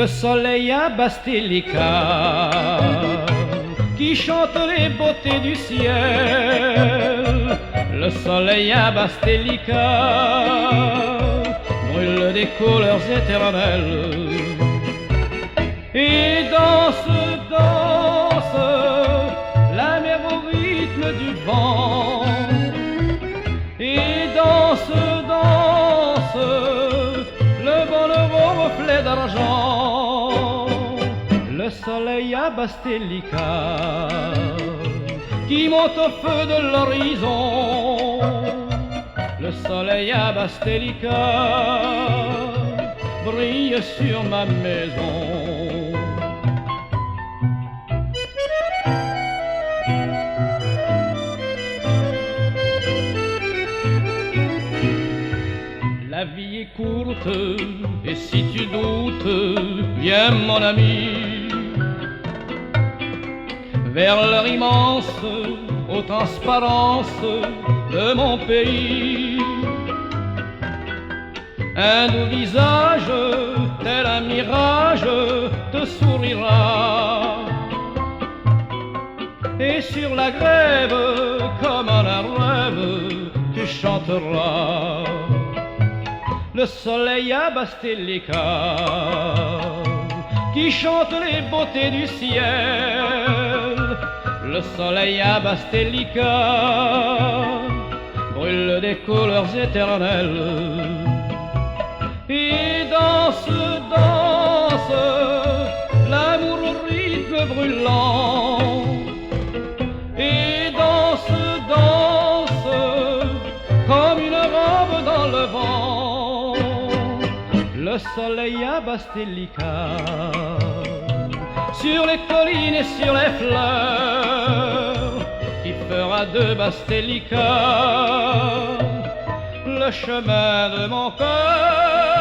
Le soleil à Bastelica qui chante les beautés du ciel. Le soleil à Bastelica brûle des couleurs éternelles et danse, danse la mer au rythme du vent. Et danse, danse le bonheur au reflet d'argent. Le soleil à Bastelica qui monte au feu de l'horizon. Le soleil à Bastelica brille sur ma maison. La vie est courte et si tu doutes, viens mon ami vers l'heure immense aux transparences de mon pays. Un doux visage tel un mirage te sourira et sur la grève comme en un rêve tu chanteras. Le soleil à Bastelica qui chante les beautés du ciel. Le soleil à Bastelica brûle des couleurs éternelles et danse, danse l'amour au rythme brûlant. Et danse, danse comme une robe dans le vent. Le soleil à Bastelica sur les collines et sur les fleurs qui fera de Bastelica le chemin de mon cœur.